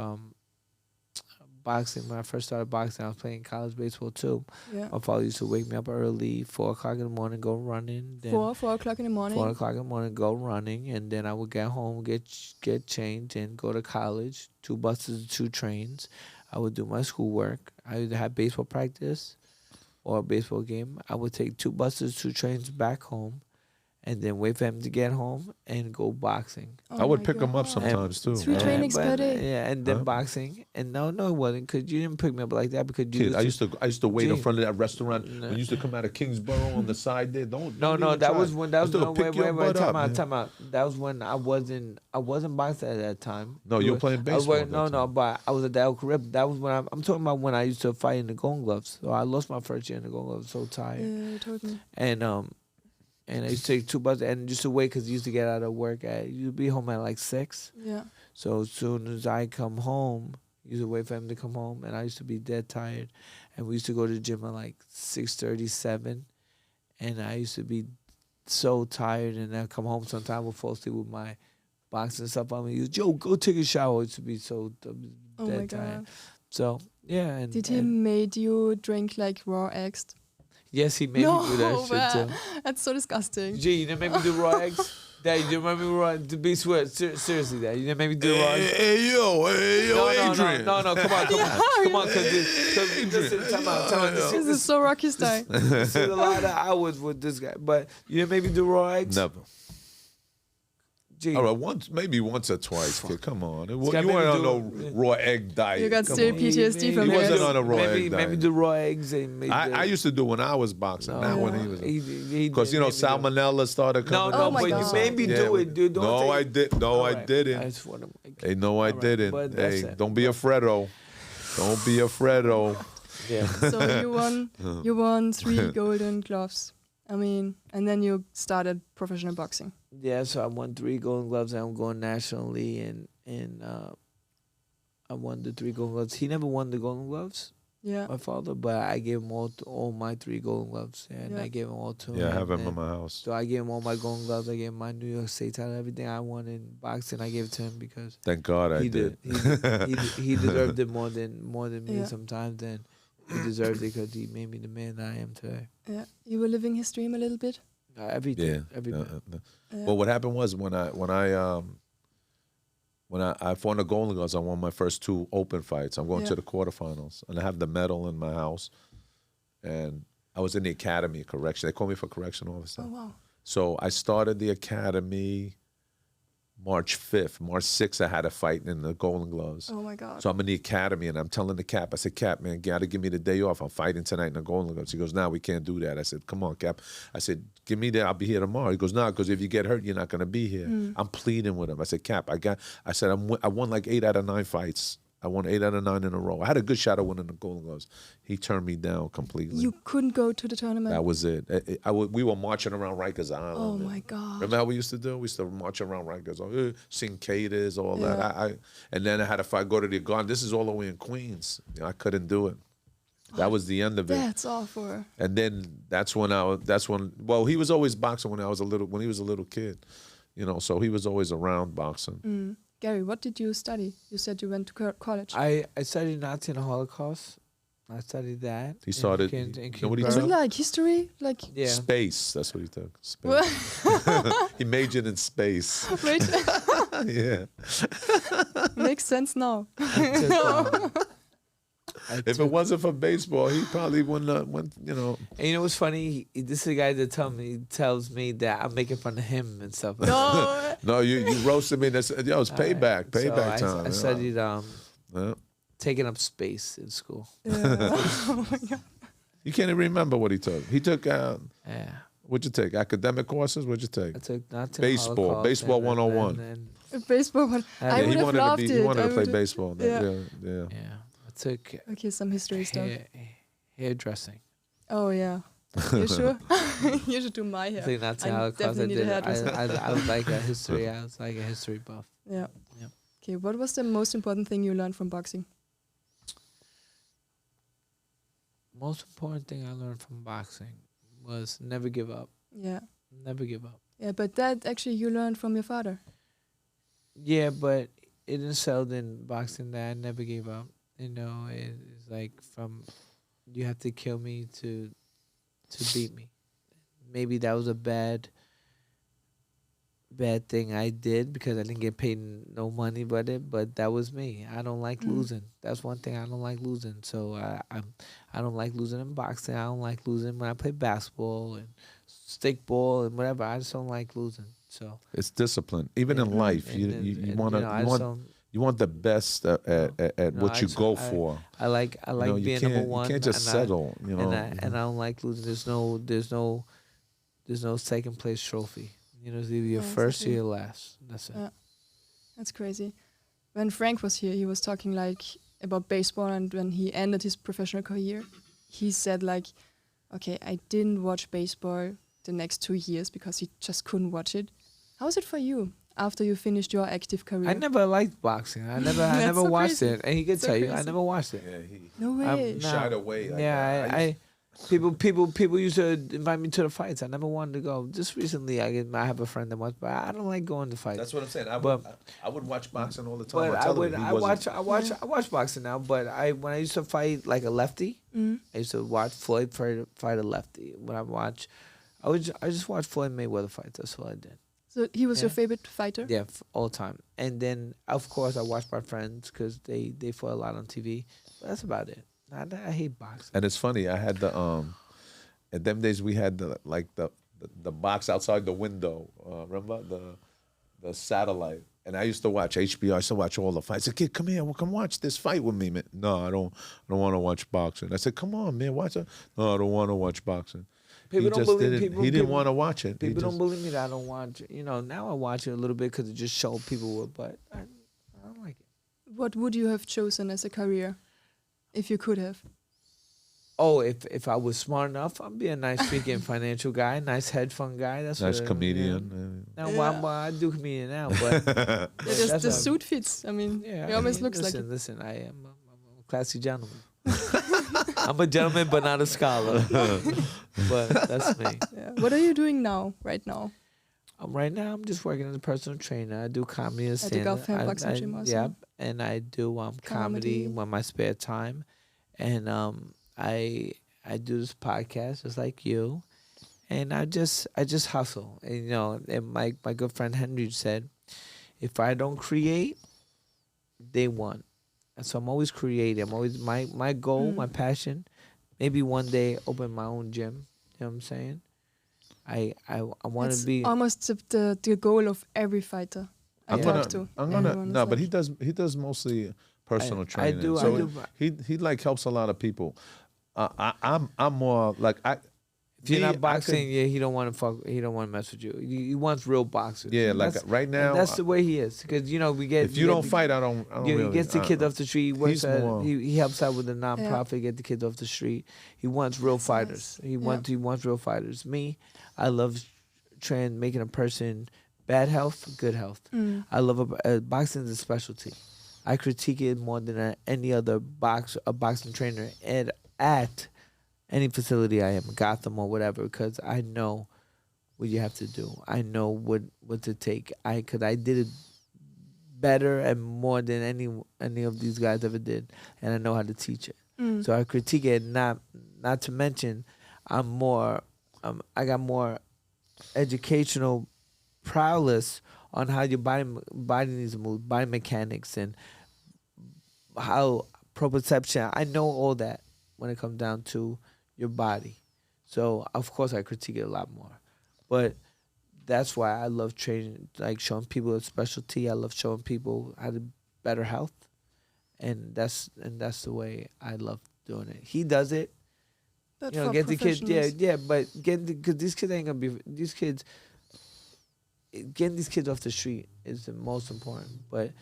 boxing. When I first started boxing, I was playing college baseball too. Yeah. My father used to wake me up early, 4 o'clock in the morning, go running. Then 4 o'clock in the morning. 4 o'clock in the morning, go running, and then I would get home, get changed, and go to college. 2 buses, 2 trains. I would do my schoolwork. I either had baseball practice or a baseball game. I would take 2 buses, 2 trains back home, and then wait for him to get home and go boxing. Oh I would my pick them up God. sometimes too. 3 trainings per day. Yeah, and then boxing. And no, it wasn't, because you didn't pick me up like that, because you Kid, I used to wait in Gee. front of that restaurant when you used to come out of Kingsborough on the side there. Don't even that try. was when that was Still no, pick your butt up, man. time out. That was when I wasn't boxing at that time. No, you were playing baseball at that time. But I was at the El Carib. That was when I'm talking about when I used to fight in the Golden Gloves. So I lost my first year in the Golden Gloves. So tired. Yeah, you told me. And I used to take 2 buses and just to wait, because I used to get out of work you'd be home at like 6. Yeah. So as soon as I come home, I used to wait for him to come home, and I used to be dead tired. And we used to go to the gym at like 6:30, 7, and I used to be so tired, and I'd come home sometime, I would fall asleep with my boxing stuff on me. He goes, yo, go take a shower. I used to be so Oh dead my tired. God. So, yeah. And, Did he made you drink like raw eggs? yes, he made me do that shit too. That's so disgusting. Gee, you didn't make me do raw eggs? Dad, you didn't make me raw to be swear. Seriously, Dad, you didn't make me do raw eggs? Hey, yo, Adrian. No, come on, because listen, time out. This is so Rocky style. This is a lot of hours with this guy, but you didn't make me do raw eggs? Never. Gee. All right, maybe once or twice, kid. Come on. You gotta weren't on maybe no raw egg diet. You got Come still on. PTSD from He that. wasn't on a raw egg Maybe diet. the raw eggs. And I used to do when I was boxing. Not when he was. Because salmonella started coming. Oh No, my but God. you made me do it, dude. No, I did. No, All I right. didn't. I just wanna make- Hey, no, I All right, didn't. but that's Hey, it. don't be a Fredo. Don't be a Fredo. Yeah. So you won 3 golden gloves. I mean, and then you started professional boxing. Yeah, so I won 3 Golden Gloves, and I'm going nationally, and I won the 3 Golden Gloves. He never won the Golden Gloves, Yeah. my father, but I gave him all my 3 Golden Gloves, and Yeah. I gave him all to him. Yeah, I have him and in my house. So I gave him all my Golden Gloves. I gave him my New York State title, everything I won in boxing. I gave it to him because Thank God I he did. he deserved it more than me Yeah. sometimes. And he deserved it because he made me the man that I am today. Yeah. You were living his dream a little bit. Everything, Yeah. every bit. Yeah. Well, what happened was when I fought the Golden Gloves, I won my first 2 open fights. I'm going to the quarterfinals, and I have the medal in my house. And I was in the academy of correction. They called me for correction officer. Oh wow. So I started the academy March 5th. March 6th, I had a fight in the Golden Gloves. Oh my God. So I'm in the academy, and I'm telling the Cap, I said, Cap, man, you got to give me the day off. I'm fighting tonight in the Golden Gloves. He goes, nah, we can't do that. I said, come on, Cap. I said, give me that. I'll be here tomorrow. He goes, nah, because if you get hurt, you're not going to be here. I'm pleading with him. I said, Cap, I won like 8 out of 9 fights. I won 8 out of 9 in a row. I had a good shot of winning the Golden Gloves. He turned me down completely. You couldn't go to the tournament. That was it. We were marching around Rikers Island. Oh my God. Remember how we used to do? We used to march around Rikers, sing cadres, all Yeah. that. And then I had to fight, go to the garden. This is all the way in Queens. I couldn't do it. That was the end of it. That's awful. And then well, he was always boxing when he was a little kid, so he was always around boxing. Gary, what did you study? You said you went to college. I studied Nazi and the Holocaust. I studied that. He started, in you know what he Is it took? like history? Like Yeah. Space, that's what he took. Space. What? He majored in space. Wait, Yeah. makes sense now. Just, If it wasn't for baseball, he probably wouldn't have went, you know. And you know what's funny? This is the guy that tells me that I'm making fun of him and stuff. Like No. No, you roasted me. That's, yo, it's payback. Payback so time. I studied Yeah. taking up space in school. Yeah. Oh my God. You can't even remember what he took. He took, Yeah. what'd you take? Academic courses? What'd you take? I took not to Baseball. Holocaust Baseball 101. and Baseball one. I Yeah, would have loved it. He wanted I to play would've- baseball. Yeah. Yeah. I took Okay, some history stuff. hairdressing. Oh yeah. You sure? You should do my I hair. think not to I Holocaust. I definitely need did. a hairdresser. I was like a history. I was like a history buff. Yeah. Yeah. Okay, what was the most important thing you learned from boxing? Most important thing I learned from boxing was never give up. Yeah. Never give up. Yeah, but that actually you learned from your father. Yeah, but it excelled in boxing that I never gave up. You know, it's like from you have to kill me to beat me. Maybe that was a bad thing I did because I didn't get paid no money but that was me. I don't like losing. That's one thing I don't like losing. So I don't like losing in boxing. I don't like losing when I play basketball and stickball and whatever. I just don't like losing. So It's discipline. Even in life, you want the best at what you go for. I like being number one. You can't just settle. You know, and I don't like losing. There's no second place trophy. You know, it's either your first or exactly. your last. That's it. Yeah. That's crazy. When Frank was here, he was talking like about baseball, and when he ended his professional career, he said like, okay, I didn't watch baseball the next 2 years because he just couldn't watch it. How was it for you after you finished your active career? I never liked boxing. I never That's so watched crazy. it. And he could So tell you, I crazy. never watched it. yeah, he No way. No. shied away. Like Yeah, that. I people used to invite me to the fights. I never wanted to go. Just recently, I have a friend that wants, but I don't like going to fights. That's what I'm saying. I would watch boxing all the time. But I watch boxing now. But when I used to fight like a lefty, I used to watch Floyd fight a lefty. When I just watched Floyd Mayweather fights. That's all I did. So he was your Yeah. favorite fighter? Yeah, all the time. And then of course I watched my friends because they fought a lot on TV. But that's about it. I hate boxing. And it's funny. I had the at them days we had the box outside the window. Remember the satellite. And I used to watch HBO. I used to watch all the fights. I said, kid, come here. Well, come watch this fight with me, man. No, I don't want to watch boxing. I said, come on, man, watch it. No, I don't want to watch boxing. People don't believe He didn't want to watch it. People don't believe me that I don't watch it. You know, now I watch it a little bit because it just showed people, but I don't like it. What would you have chosen as a career if you could have? Oh, if I was smart enough, I'd be a nice freaking financial guy, nice hedge fund guy. That's Nice what, comedian. Now, Yeah. I do comedian now, but The what- suit fits. I mean, yeah, he almost looks like listen, it. Listen, I'm a classy gentleman. I'm a gentleman, but not a scholar. But that's me. Yeah. What are you doing now, right now? Right now, I'm just working as a personal trainer. I do comedy and At the stand. Golf and Boxing Gym also? Yep, and I do comedy in my spare time, and I do this podcast just like you, and I just hustle. And you know, and my good friend Henry said, if I don't create, they want. And so I'm always creating. I'm always my goal, my passion. Maybe one day open my own gym. You know what I'm saying? I want to It's be. almost the goal of every fighter I talk to. Everyone is No, but like- he does mostly personal I training. do. So he like helps a lot of people. I'm more like If you're me, not I boxing, yeah, he don't want to fuck. He don't want to mess with you. He wants real boxers. Yeah, And like that's- right now, and that's the way he is. Because you know we get. if you don't fight, I don't He really. gets the kids off the street. He works he's at, more- he helps out with the nonprofit. Get the kids off the street. He wants real That's fighters. nice. He wants real fighters. Me, I love making a person bad health, good health. I love boxing is a specialty. I critique it more than any other boxing trainer at any facility I am, Gotham or whatever, because I know what you have to do. I know what to take. Because I did it better and more than any of these guys ever did, and I know how to teach it. So I critique it. Not to mention, I'm more. I got more educational prowess on how your body needs to move, body mechanics, and how proprioception. I know all that when it comes down to your body. So of course I critique it a lot more. But that's why I love training, like showing people a specialty. I love showing people how to better health, and that's the way I love doing it. He does it. But Get the kids, but because these kids ain't gonna be getting these kids off the street is the most important. But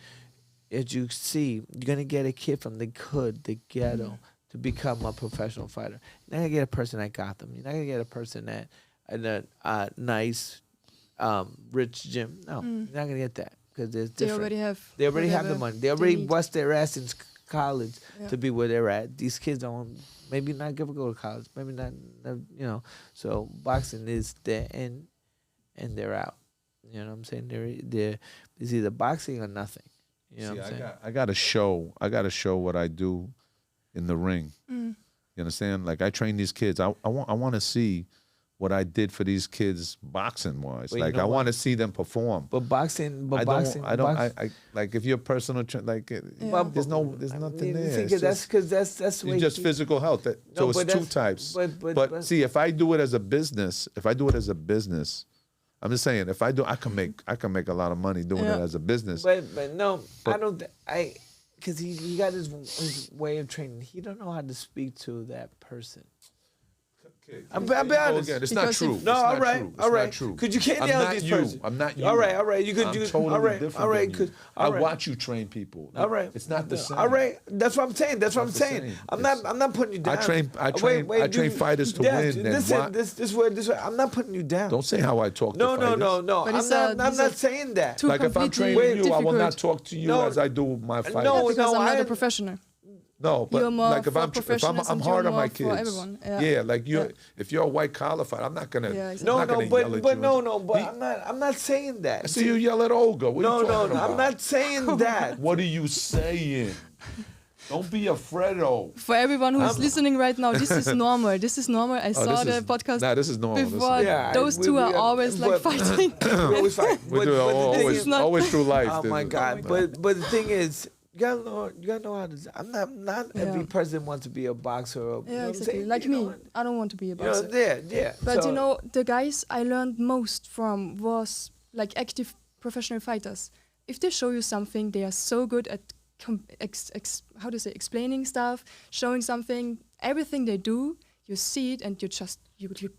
as you see, you're gonna get a kid from the hood, the ghetto, to become a professional fighter. You're not gonna get a person at Gotham. You're not gonna get a person at a nice, rich gym. No, you're not gonna get that because there's different. They already have the money. They already bust their ass in college to be where they're at. These kids don't. Maybe not ever go to college. Maybe not. So boxing is there and they're out. You know what I'm saying? They're it's either boxing or nothing. You know what I'm saying? I got to show what I do in the ring. You understand? Like I train these kids. I want to see what I did for these kids boxing wise. Like I want to see them perform. But boxing. I like if you're a personal there's nothing there. That's the way just physical health. So it's two types. But see, if I do it as a business, I'm just saying, if I do, I can make a lot of money doing it as a business. But I don't. Because he got his way of training. He don't know how to speak to that person. Okay. I'll be honest. Again, it's not true. No, all right. Not true. Because you can't yell at this person. I'm not you. All right. You could I'm do totally different. All right. Than you. I watch you train people. All right. It's not the same. All right. That's what I'm saying. I'm not putting you down. I train fighters to win. This way. I'm not putting you down. Don't say how I talk to fighters. No. I'm not saying that. Like if I'm training you, I will not talk to you as I do my fighters. No, because I'm not a professional. No, but like if I'm hard on my kids, like if you're a white collar fighter, I'm not gonna. I'm not saying that. I see you yell at Olga. What are you talking about? I'm not saying that. What are you saying? Don't be a Fredo. For everyone who's listening right now, this is normal. I saw the podcast. This is normal. Before. Those two are always fighting. We always fight. We do it always through life. Oh my God! But the thing is. You gotta know how to. I'm not every person wants to be a boxer. Or, exactly. Like me, I don't want to be a boxer. But the guys I learned most from was like active professional fighters. If they show you something, they are so good at explaining stuff, showing something. Everything they do, you see it, and you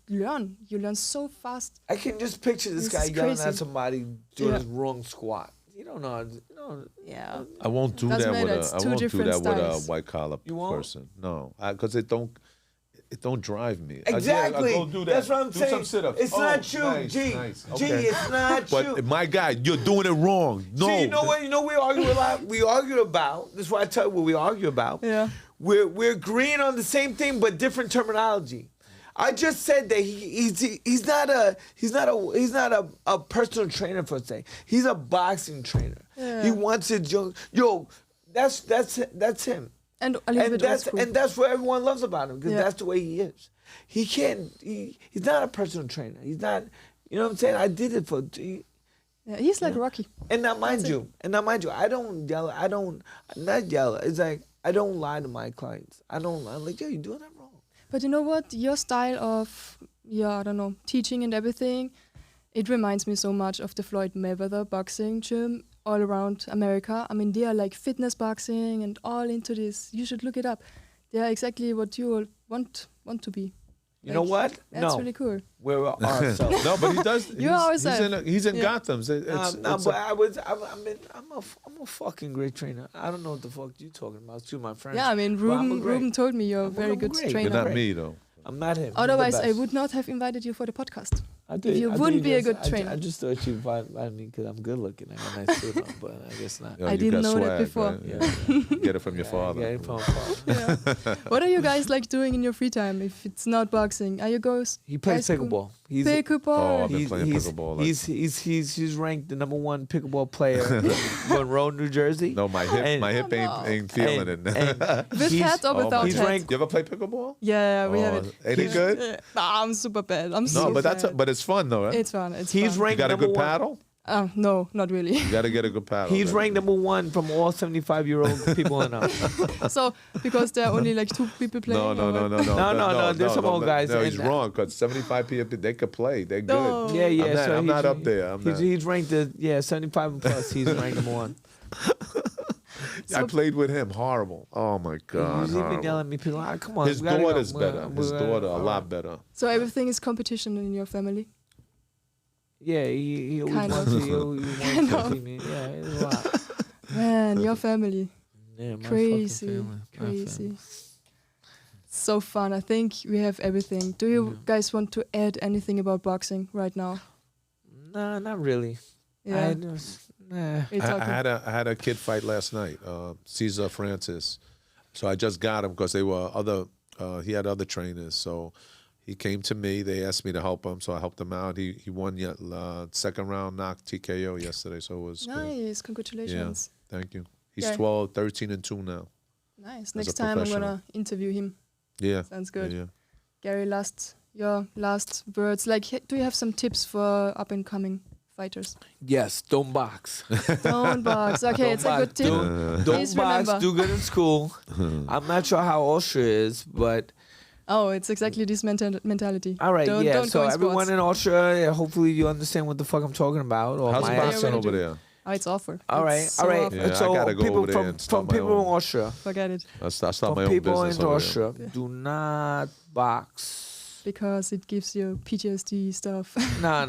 learn. You learn so fast. I can just picture this guy yelling at somebody doing his wrong squat. You don't know. I won't do that with a white collar person. No, because it don't drive me. Exactly. I'll go do that. That's what I'm saying. Do some sit-ups. It's not you, nice, G. Nice. G, it's not you. But my guy, you're doing it wrong. No. See, you know what? We argue a lot. We argue about. This is why I tell you what we argue about. Yeah. We're agreeing on the same thing, but different terminology. I just said that he's not a personal trainer per se. He's a boxing trainer. Yeah. He wants it. Yo, that's him. And that's what everyone loves about him because that's the way he is. He's not a personal trainer. He's not. You know what I'm saying? I did it for. He's like Rocky. And now mind you, I don't yell. I'm not yell. It's like I don't lie to my clients. I'm like, yo, you're doing that wrong. But you know what? Your style of, teaching and everything, it reminds me so much of the Floyd Mayweather boxing gym all around America. I mean, they are like fitness boxing and all into this. You should look it up. They are exactly what you want to be. You know what? That's really cool. We're ourselves. No, but he does. He's in I'm Gotham. a fucking great trainer. I don't know what the fuck you talking about. It's to my friends. Yeah, I mean, Ruben told me you're a very good trainer. You're not me, though. I'm not him. Otherwise, I would not have invited you for the podcast. You wouldn't be a good trainer. I just thought you invited me because I'm good looking. I got a nice suit on, but I guess not. I didn't know that before. Right? Yeah. Get it from your father. Get it from my father. What are you guys like doing in your free time if it's not boxing? Are you guys? He plays pickleball. Pickleball. I've been playing pickleball. He's ranked the #1 pickleball player in Monroe, New Jersey. No, my hip ain't feeling it. With hat or without hat? You ever play pickleball? Yeah, we have it. Ain't it good? Nah, I'm super bad. But it's fun though, right? It's fun. He's ranked you got a good #1. paddle? No, not really. You got to get a good paddle. He's ranked number 1 from all 75-year-old people in us. So because there are only like 2 people playing. No, there's some old guys. No, he's and- wrong because 75 people, they could play. They're No. good. Yeah. I'm not up there. He's ranked 75 and plus. He's ranked number 1. So- I played with him. Horrible. Oh my God. He's even horrible. yelling at me. People, come on. His we gotta go. daughter's better. His daughter, a lot better. So everything is competition in your family. Yeah, he always Kind wants of. to. He always wants to see me. Yeah, it's a lot. Man, your family. Yeah, my Crazy. fucking family. My Crazy. family. So fun. I think we have everything. Do you guys want to add anything about boxing right now? Nah, not really. Yeah. I just, nah. We're I talking. had a kid fight last night, Cesar Francis. So I just got him because they were he had other trainers. So he came to me. They asked me to help him, so I helped him out. He won second round knock TKO yesterday, so it was good. Nice. Congratulations. Thank you. He's Yeah. 12, 13 and 2 now. Nice. a Next time I'm professional. gonna interview him. Yeah. Sounds good. Yeah. Gary, your last words. Like, do you have some tips for up and coming fighters? Yes, don't box. Don't box. Okay, it's a good tip. Don't Please box. remember. Do good in school. I'm not sure how Austria is, but Oh, it's exactly this mentality. all right, Don't, yeah. Don't So go in everyone sports. in Austria, hopefully you understand what the fuck I'm talking about. Or How's my boxing accent. over there? Oh, it's awful. All right, It's all so right. awful. Yeah, I So gotta go people over there from and start my people own. in Austria, Forget it. I start from my own people business in over Austria, there. do not box. Because it gives you PTSD stuff. No.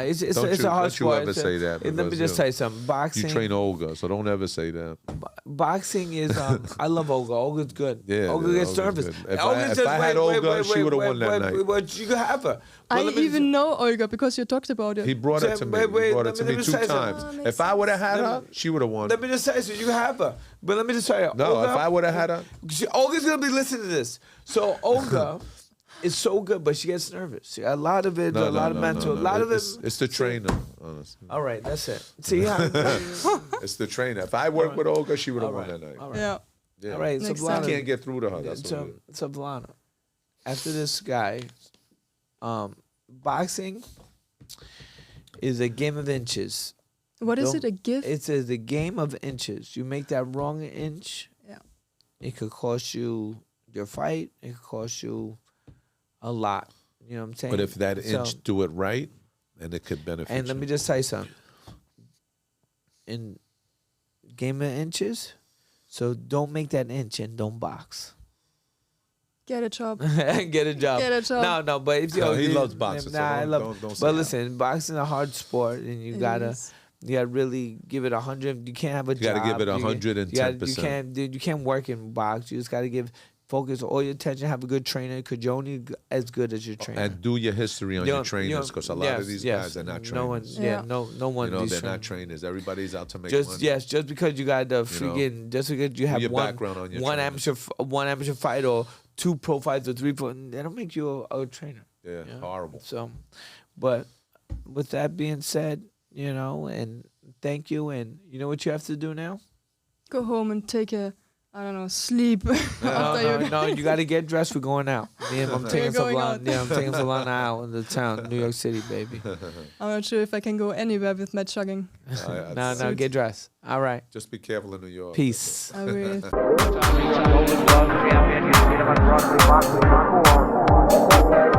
It's Don't a hard you ever sport. say that, Let me because, just you say know, something. You Boxing. train Olga, so don't ever say that. Boxing is. I love Olga. Olga's good. Yeah, Olga gets Olga's nervous. good. If Olga I says, had Olga, she would've won that night. But you can have her. But I let me even know Olga because you talked about it. He brought it to me. Wait, He brought let it to me me just 2 say something. times. Oh, makes If I would have had Let her, me- she would have won. Let me just say so you can have her. But let me just tell you. No, Olga, if I would have had her, Olga's gonna be listening to this. So Olga is so good, but she gets nervous. A lot of it, a lot of mental, a lot of it. It's the trainer, honestly. All right, that's it. See how? It's the trainer. If I worked with Olga, she would have won that night. All right. Yeah. Yeah. All right, so Next I time. Vlada, can't get through to her. That's what it is. so Vlada, after this guy, boxing is a game of inches. What is Don't- it? A gift? It's a game of inches. You make that wrong inch, Yeah. it could cost you your fight. It could cost you a lot. You know what I'm saying? But if that So- inch do it right, and it could benefit and let you. me just say something. In game of inches, so don't make that inch and don't box. Get a job. Get a job. Get a job. No, but if No, he you- loves boxing, so I don't- love. don't say but that. listen, boxing is a hard sport, and you It gotta is. really give it 100. You can't have a You job. gotta give it You 110%. can't, dude. You can't work in box. You just gotta focus all your attention. Have a good trainer, because you're only as good as your trainer. And do your history on You your know- trainers, because a lot of these guys are not trainers. No one, Yeah. no one. You know, these they're not trainers. trainers. Everybody's out to make Just money. just because you got the know, freaking, just because you have your one background on your one trainers. amateur fight or 2 pro fights or 3 pro, they don't make you a trainer. Yeah, Yeah. horrible. So, but with that being said, and thank you, and you know what you have to do now? Go home and take sleep. after you. No, you got to get dressed. We're going out. Yeah, I'm taking going Silvana. out. Yeah, I'm taking Silvana out in the town, New York City, baby. I'm not sure if I can go anywhere with my jogging. No, get dressed. All right. Just be careful in New York. Peace. I will. Champion,